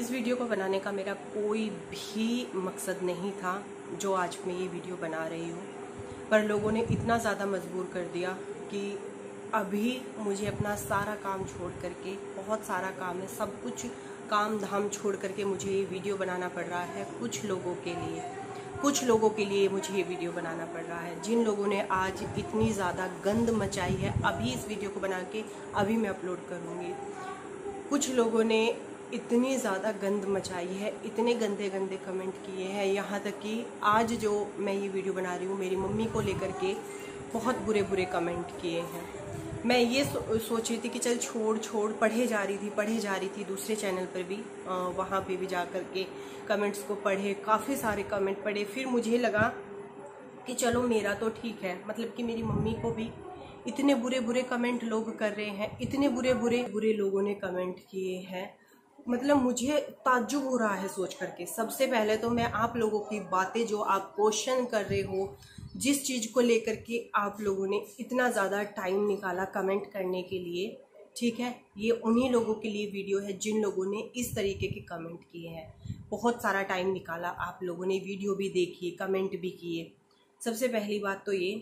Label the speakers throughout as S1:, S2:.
S1: इस वीडियो को बनाने का मेरा कोई भी मकसद नहीं था जो आज मैं ये वीडियो बना रही हूँ, पर लोगों ने इतना ज़्यादा मजबूर कर दिया कि अभी मुझे अपना सारा काम छोड़ करके, बहुत सारा काम है, सब कुछ काम धाम छोड़ करके मुझे ये वीडियो बनाना पड़ रहा है। कुछ लोगों के लिए मुझे ये वीडियो बनाना पड़ रहा है। जिन लोगों ने आज इतनी ज़्यादा गंद मचाई है, अभी इस वीडियो को बना के अभी मैं अपलोड करूँगी। कुछ लोगों ने इतनी ज़्यादा गंद मचाई है, इतने गंदे गंदे कमेंट किए हैं, यहाँ तक कि आज जो मैं ये वीडियो बना रही हूँ मेरी मम्मी को लेकर के बहुत बुरे बुरे कमेंट किए हैं। मैं ये सोच रही थी कि चल छोड़ पढ़े जा रही थी दूसरे चैनल पर भी, वहाँ पे भी जा कर के कमेंट्स को पढ़े, काफ़ी सारे कमेंट पढ़े। फिर मुझे लगा कि चलो मेरा तो ठीक है, मतलब कि मेरी मम्मी को भी इतने बुरे बुरे कमेंट लोग कर रहे हैं, इतने बुरे लोगों ने कमेंट किए हैं, मतलब मुझे ताज्जुब हो रहा है सोच करके। सबसे पहले तो मैं आप लोगों की बातें जो आप क्वेश्चन कर रहे हो, जिस चीज़ को लेकर के आप लोगों ने इतना ज़्यादा टाइम निकाला कमेंट करने के लिए, ठीक है, ये उन्हीं लोगों के लिए वीडियो है जिन लोगों ने इस तरीके के कमेंट किए हैं। बहुत सारा टाइम निकाला आप लोगों ने, वीडियो भी देखी, कमेंट भी किए। सबसे पहली बात तो ये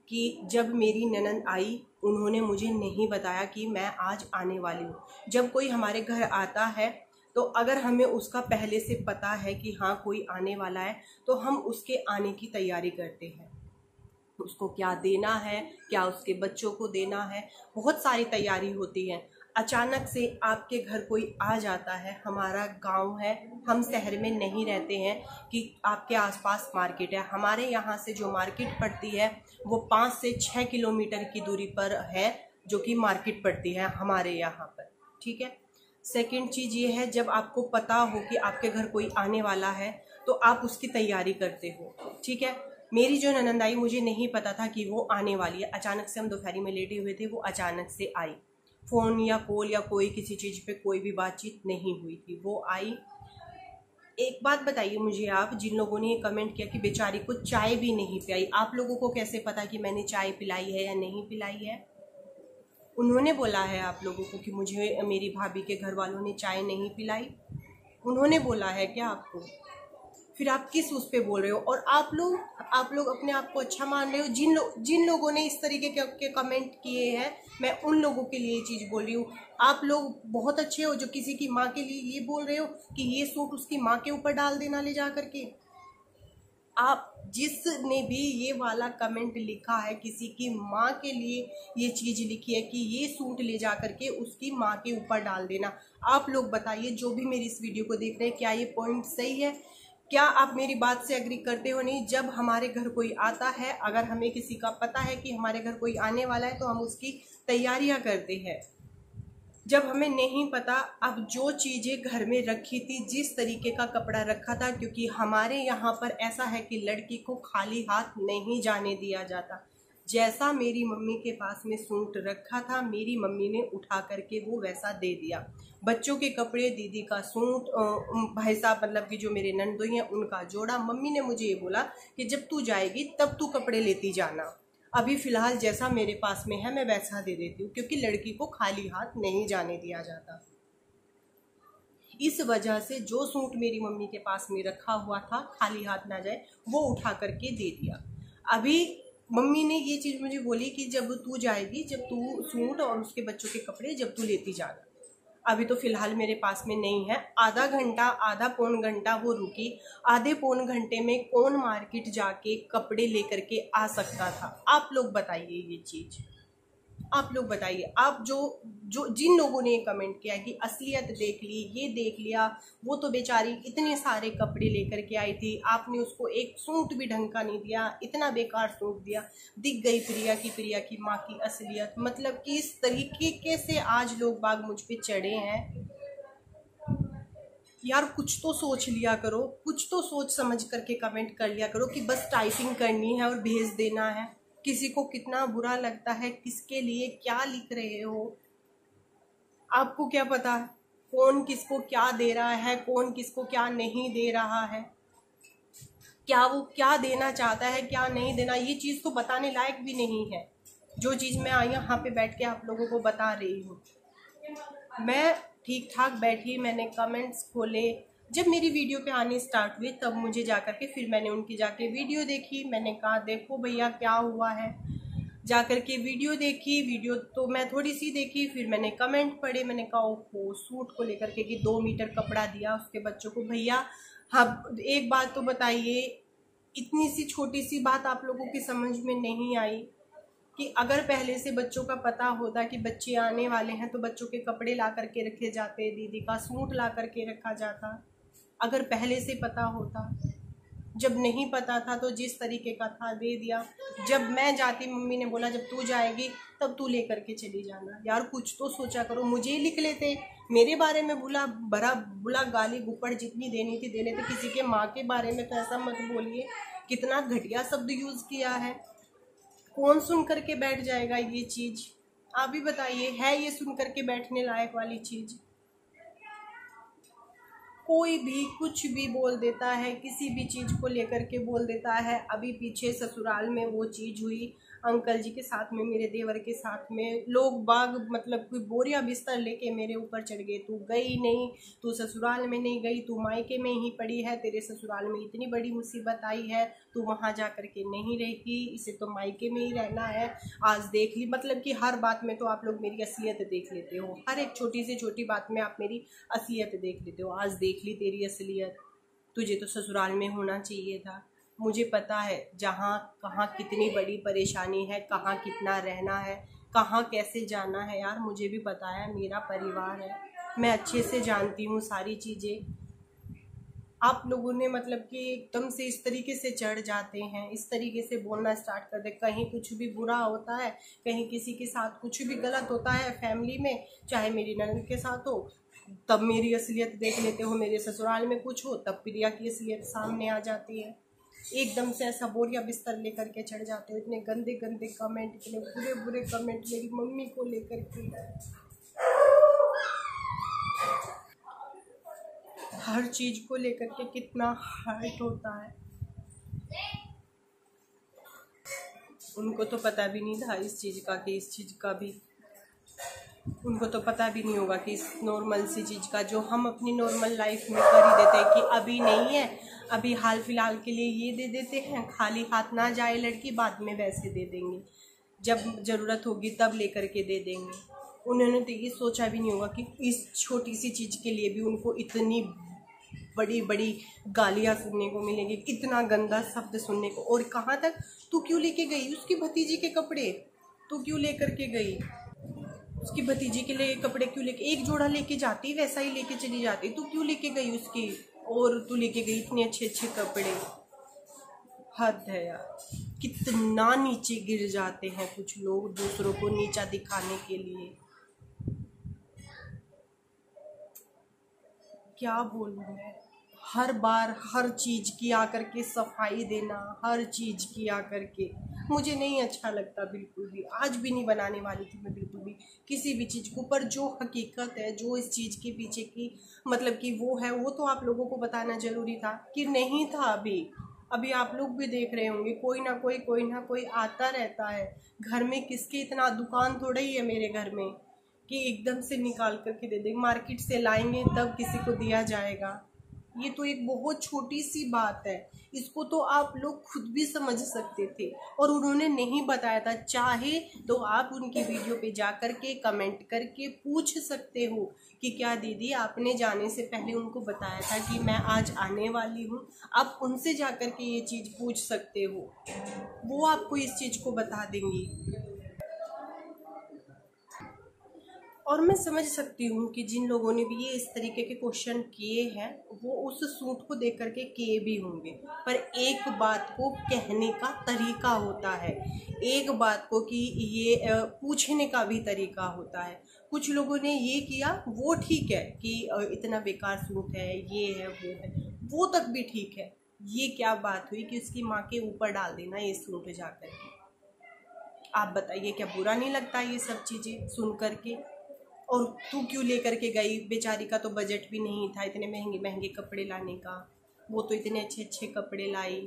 S1: कि जब मेरी ननद आई, उन्होंने मुझे नहीं बताया कि मैं आज आने वाली हूँ। जब कोई हमारे घर आता है तो अगर हमें उसका पहले से पता है कि हाँ कोई आने वाला है, तो हम उसके आने की तैयारी करते हैं। उसको क्या देना है, क्या उसके बच्चों को देना है, बहुत सारी तैयारी होती है। अचानक से आपके घर कोई आ जाता है, हमारा गांव है, हम शहर में नहीं रहते हैं कि आपके आसपास मार्केट है। हमारे यहाँ से जो मार्केट पड़ती है वो 5 से 6 किलोमीटर की दूरी पर है, जो कि मार्केट पड़ती है हमारे यहाँ पर, ठीक है। सेकंड चीज़ ये है, जब आपको पता हो कि आपके घर कोई आने वाला है तो आप उसकी तैयारी करते हो, ठीक है। मेरी जो ननद आई, मुझे नहीं पता था कि वो आने वाली है। अचानक से हम दोपहरी में लेटे हुए थे, वो अचानक से आई। फ़ोन या कॉल या कोई किसी चीज़ पे कोई भी बातचीत नहीं हुई थी, वो आई। एक बात बताइए मुझे आप, जिन लोगों ने ये कमेंट किया कि बेचारी को चाय भी नहीं पिलाई, आप लोगों को कैसे पता कि मैंने चाय पिलाई है या नहीं पिलाई है? उन्होंने बोला है आप लोगों को कि मुझे मेरी भाभी के घर वालों ने चाय नहीं पिलाई? उन्होंने बोला है क्या आपको? फिर आप किस उस पे बोल रहे हो? और आप लोग अपने आप को अच्छा मान रहे हो। जिन लोगों ने इस तरीके के कमेंट किए हैं, मैं उन लोगों के लिए चीज़ बोल रही हूँ। आप लोग बहुत अच्छे हो जो किसी की माँ के लिए ये बोल रहे हो कि ये सूट उसकी माँ के ऊपर डाल देना ले जा करके। आप जिसने भी ये वाला कमेंट लिखा है, किसी की माँ के लिए ये चीज़ लिखी है कि ये सूट ले जा करके उसकी माँ के ऊपर डाल देना, आप लोग बताइए, जो भी मेरी इस वीडियो को देख रहे हैं, क्या ये पॉइंट सही है? क्या आप मेरी बात से एग्री करते हो? नहीं। जब हमारे घर कोई आता है, अगर हमें किसी का पता है कि हमारे घर कोई आने वाला है, तो हम उसकी तैयारियां करते हैं। जब हमें नहीं पता, अब जो चीज़ें घर में रखी थी, जिस तरीके का कपड़ा रखा था, क्योंकि हमारे यहाँ पर ऐसा है कि लड़की को खाली हाथ नहीं जाने दिया जाता। जैसा मेरी मम्मी के पास में सूट रखा था, मेरी मम्मी ने उठा करके वो वैसा दे दिया। बच्चों के कपड़े, दीदी का सूट, भाई साहब मतलब कि जो मेरे नंदोई हैं उनका जोड़ा। मम्मी ने मुझे ये बोला कि जब तू जाएगी तब तू कपड़े लेती जाना, अभी फ़िलहाल जैसा मेरे पास में है मैं वैसा दे देती हूँ, क्योंकि लड़की को खाली हाथ नहीं जाने दिया जाता। इस वजह से जो सूट मेरी मम्मी के पास में रखा हुआ था, खाली हाथ ना जाए, वो उठा करके दे दिया। अभी मम्मी ने ये चीज़ मुझे बोली कि जब तू जाएगी, जब तू सूट और उसके बच्चों के कपड़े जब तू लेती जाना। अभी तो फ़िलहाल मेरे पास में नहीं है। आधा पौन घंटा वो रुकी। आधे पौन घंटे में कौन मार्केट जाके कपड़े लेकर के आ सकता था? आप लोग बताइए ये चीज़, आप लोग बताइए। आप जो जिन लोगों ने कमेंट किया कि असलियत देख ली, ये देख लिया, वो तो बेचारी इतने सारे कपड़े लेकर के आई थी, आपने उसको एक सूट भी ढंग का नहीं दिया, इतना बेकार सूट दिया, दिख गई प्रिया की माँ की असलियत। मतलब कि इस तरीके से आज लोग बाग मुझ पे चढ़े हैं। यार कुछ तो सोच लिया करो, कुछ तो सोच समझ करके कमेंट कर लिया करो कि बस टाइपिंग करनी है और भेज देना है। किसी को कितना बुरा लगता है, किसके लिए क्या लिख रहे हो, आपको क्या पता है कौन किसको क्या दे रहा है, कौन किसको क्या नहीं दे रहा है, क्या वो क्या देना चाहता है, क्या नहीं देना, ये चीज़ तो बताने लायक भी नहीं है। जो चीज़ मैं यहाँ पे बैठ के आप लोगों को बता रही हूँ, मैं ठीक ठाक बैठी, मैंने कमेंट्स खोले। जब मेरी वीडियो पे आने स्टार्ट हुए तब मुझे जाकर के फिर मैंने उनकी जाके वीडियो देखी। मैंने कहा देखो भैया क्या हुआ है, जाकर के वीडियो देखी। वीडियो तो मैं थोड़ी सी देखी, फिर मैंने कमेंट पढ़े। मैंने कहा ओहो, सूट को लेकर के कि 2 मीटर कपड़ा दिया उसके बच्चों को। भैया हाँ एक बात तो बताइए, इतनी सी छोटी सी बात आप लोगों की समझ में नहीं आई कि अगर पहले से बच्चों का पता होता कि बच्चे आने वाले हैं तो बच्चों के कपड़े ला करके रखे जाते, दीदी का सूट ला करके रखा जाता, अगर पहले से पता होता। जब नहीं पता था तो जिस तरीके का था दे दिया। जब मैं जाती, मम्मी ने बोला जब तू जाएगी तब तू लेकर के चली जाना। यार कुछ तो सोचा करो, मुझे ही लिख लेते, मेरे बारे में बुला गाली गुप्पड़ जितनी देनी थी दे लेते। किसी के माँ के बारे में तो ऐसा मत बोलिए, कितना घटिया शब्द यूज़ किया है। कौन सुन करके बैठ जाएगा ये चीज़, आप ही बताइए, है ये सुन करके बैठने लायक वाली चीज़? कोई भी कुछ भी बोल देता है, किसी भी चीज़ को लेकर के बोल देता है। अभी पीछे ससुराल में वो चीज़ हुई, अंकल जी के साथ में, मेरे देवर के साथ में, लोग बाग मतलब कोई बोरिया बिस्तर लेके मेरे ऊपर चढ़ गए। तू गई नहीं, तू ससुराल में नहीं गई, तू मायके में ही पड़ी है, तेरे ससुराल में इतनी बड़ी मुसीबत आई है, तू वहाँ जा कर के नहीं रहती, इसे तो मायके में ही रहना है। आज देख ली, मतलब कि हर बात में तो आप लोग मेरी असलियत देख लेते हो, हर एक छोटी से छोटी बात में आप मेरी असलियत देख लेते हो। आज देख ली तेरी असलियत, तुझे तो ससुराल में होना चाहिए था। मुझे पता है जहाँ कहाँ कितनी बड़ी परेशानी है, कहाँ कितना रहना है, कहाँ कैसे जाना है। यार मुझे भी पता है, मेरा परिवार है, मैं अच्छे से जानती हूँ सारी चीज़ें। आप लोगों ने मतलब कि एकदम से इस तरीके से चढ़ जाते हैं, इस तरीके से बोलना स्टार्ट कर दे। कहीं कुछ भी बुरा होता है, कहीं किसी के साथ कुछ भी गलत होता है फैमिली में, चाहे मेरी ननद के साथ हो तब मेरी असलियत देख लेते हो, मेरे ससुराल में कुछ हो तब प्रिया की असलियत सामने आ जाती है। एकदम से ऐसा बोरिया बिस्तर लेकर के चढ़ जाते हो। इतने गंदे गंदे कमेंट, इतने बुरे बुरे कमेंट मेरी मम्मी को लेकर के, हर चीज को लेकर के कितना हर्ट होता है। उनको तो पता भी नहीं था इस चीज़ का, कि इस चीज़ का भी उनको तो पता भी नहीं होगा कि इस नॉर्मल सी चीज़ का जो हम अपनी नॉर्मल लाइफ में कर ही देते हैं कि अभी नहीं है, अभी हाल फिलहाल के लिए ये दे देते हैं, खाली हाथ ना जाए लड़की, बाद में वैसे दे देंगे, जब ज़रूरत होगी तब लेकर के दे देंगे। उन्होंने तो ये सोचा भी नहीं होगा कि इस छोटी सी चीज़ के लिए भी उनको इतनी बड़ी बड़ी गालियाँ सुनने को मिलेंगी, इतना गंदा शब्द सुनने को। और कहाँ तक, तू क्यों लेके गई उसकी भतीजी के कपड़े, तू क्यों लेकर के गई उसकी भतीजी के लिए कपड़े, क्यों लेके, एक जोड़ा लेके जाती वैसा ही लेके चली जाती, तू क्यों लेके गई उसकी, और तू लेके गई इतने अच्छे अच्छे कपड़े। हद है यार, कितना नीचे गिर जाते हैं कुछ लोग दूसरों को नीचा दिखाने के लिए। क्या बोलूं मैं, हर बार हर चीज़ की आकर के सफाई देना, हर चीज़ की आकर के मुझे नहीं अच्छा लगता बिल्कुल भी। आज भी नहीं बनाने वाली थी मैं बिल्कुल भी किसी भी चीज़ को, पर जो हकीकत है, जो इस चीज़ के पीछे की मतलब कि वो है, वो तो आप लोगों को बताना ज़रूरी था कि नहीं था। अभी आप लोग भी देख रहे होंगे, कोई ना कोई आता रहता है घर में। किसके इतना दुकान थोड़ा ही है मेरे घर में कि एकदम से निकाल करके दे देंगे, मार्केट से लाएंगे तब किसी को दिया जाएगा। ये तो एक बहुत छोटी सी बात है, इसको तो आप लोग खुद भी समझ सकते थे और उन्होंने नहीं बताया था। चाहे तो आप उनकी वीडियो पे जा करके कमेंट करके पूछ सकते हो कि क्या दीदी आपने जाने से पहले उनको बताया था कि मैं आज आने वाली हूँ। आप उनसे जा करके ये चीज़ पूछ सकते हो, वो आपको इस चीज़ को बता देंगी। और मैं समझ सकती हूँ कि जिन लोगों ने भी ये इस तरीके के क्वेश्चन किए हैं वो उस सूट को देख करके किए भी होंगे, पर एक बात को कहने का तरीका होता है, एक बात को कि ये पूछने का भी तरीका होता है। कुछ लोगों ने ये किया, वो ठीक है कि इतना बेकार सूट है, ये है, वो तक भी ठीक है। ये क्या बात हुई कि उसकी माँ के ऊपर डाल देना ये सूट जाकर के? आप बताइए, क्या बुरा नहीं लगता ये सब चीज़ें सुन करके? और तू क्यों लेकर के गई, बेचारी का तो बजट भी नहीं था इतने महंगे महंगे कपड़े लाने का, वो तो इतने अच्छे अच्छे कपड़े लाई।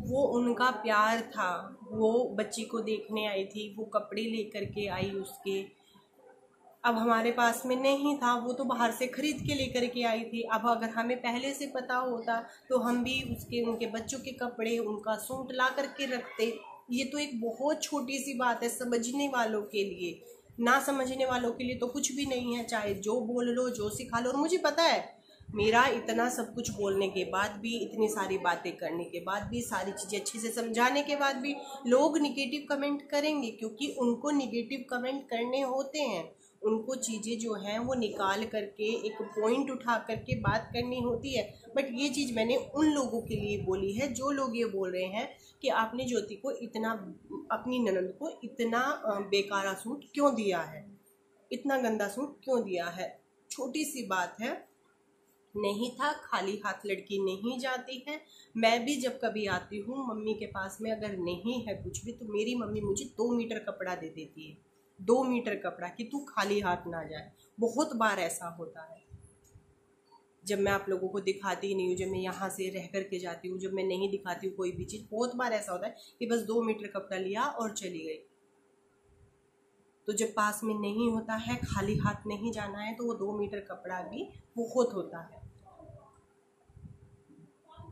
S1: वो उनका प्यार था, वो बच्ची को देखने आई थी, वो कपड़े लेकर के आई उसके, अब हमारे पास में नहीं था, वो तो बाहर से खरीद के लेकर के आई थी। अब अगर हमें पहले से पता होता तो हम भी उनके बच्चों के कपड़े, उनका सूट ला करके रखते। ये तो एक बहुत छोटी सी बात है समझने वालों के लिए, ना समझने वालों के लिए तो कुछ भी नहीं है। चाहे जो बोल लो, जो सिखा लो। और मुझे पता है मेरा इतना सब कुछ बोलने के बाद भी, इतनी सारी बातें करने के बाद भी, सारी चीज़ें अच्छे से समझाने के बाद भी लोग निगेटिव कमेंट करेंगे, क्योंकि उनको निगेटिव कमेंट करने होते हैं। उनको चीज़ें जो हैं वो निकाल करके एक पॉइंट उठा करके बात करनी होती है। बट ये चीज़ मैंने उन लोगों के लिए बोली है जो लोग ये बोल रहे हैं कि आपने ज्योति को इतना, अपनी ननद को इतना बेकारा सूट क्यों दिया है, इतना गंदा सूट क्यों दिया है। छोटी सी बात है, नहीं था, खाली हाथ लड़की नहीं जाती है। मैं भी जब कभी आती हूँ मम्मी के पास में, अगर नहीं है कुछ भी, तो मेरी मम्मी मुझे 2 मीटर कपड़ा दे देती है, 2 मीटर कपड़ा, कि तू खाली हाथ ना जाए। बहुत बार ऐसा होता है जब मैं आप लोगों को दिखाती नहीं हूँ, जब मैं यहाँ से रह कर के जाती हूँ, जब मैं नहीं दिखाती हूँ कोई भी चीज़, बहुत बार ऐसा होता है कि बस 2 मीटर कपड़ा लिया और चली गई। तो जब पास में नहीं होता है, खाली हाथ नहीं जाना है, तो वो 2 मीटर कपड़ा भी बहुत होता है।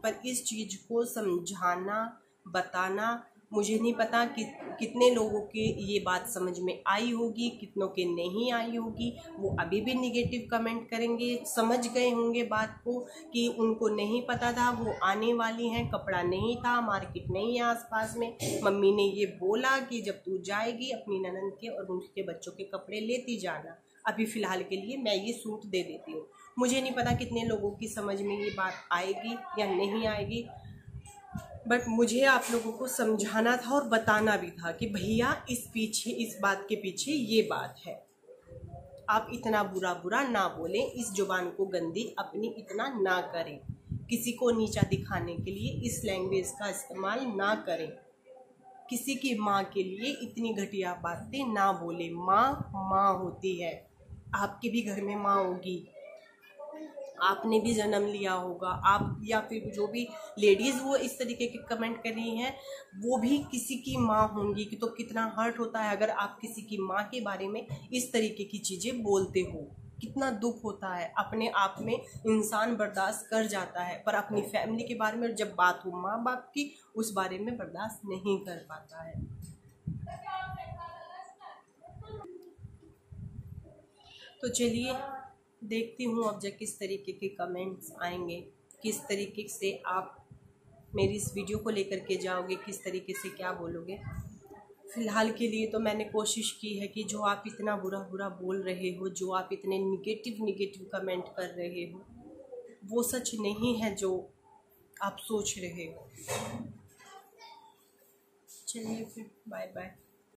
S1: पर इस चीज़ को समझाना, बताना, मुझे नहीं पता कि कितने लोगों के ये बात समझ में आई होगी, कितनों के नहीं आई होगी। वो अभी भी निगेटिव कमेंट करेंगे। समझ गए होंगे बात को कि उनको नहीं पता था, वो आने वाली हैं, कपड़ा नहीं था, मार्केट नहीं है आसपास में। मम्मी ने ये बोला कि जब तू जाएगी अपनी ननद के और उनके बच्चों के कपड़े लेती जाना, अभी फ़िलहाल के लिए मैं ये सूट दे देती हूँ। मुझे नहीं पता कितने लोगों की समझ में ये बात आएगी या नहीं आएगी, बट मुझे आप लोगों को समझाना था और बताना भी था कि भैया इस बात के पीछे ये बात है। आप इतना बुरा बुरा ना बोलें, इस जुबान को गंदी अपनी इतना ना करें, किसी को नीचा दिखाने के लिए इस लैंग्वेज का इस्तेमाल ना करें, किसी की माँ के लिए इतनी घटिया बातें ना बोले। माँ माँ होती है, आपके भी घर में माँ होगी, आपने भी जन्म लिया होगा। आप या फिर जो भी लेडीज़ वो इस तरीके के कमेंट कर रही हैं, वो भी किसी की माँ होंगी। कि तो कितना हर्ट होता है अगर आप किसी की माँ के बारे में इस तरीके की चीज़ें बोलते हो, कितना दुख होता है। अपने आप में इंसान बर्दाश्त कर जाता है, पर अपनी फैमिली के बारे में जब बात हो माँ बाप की, उस बारे में बर्दाश्त नहीं कर पाता है। तो चलिए देखती हूँ अब जब किस तरीके के कमेंट्स आएंगे, किस तरीके से आप मेरी इस वीडियो को लेकर के जाओगे, किस तरीके से क्या बोलोगे। फ़िलहाल के लिए तो मैंने कोशिश की है कि जो आप इतना बुरा बुरा बोल रहे हो, जो आप इतने निगेटिव कमेंट कर रहे हो, वो सच नहीं है जो आप सोच रहे हो। चलिए फिर बाय बाय।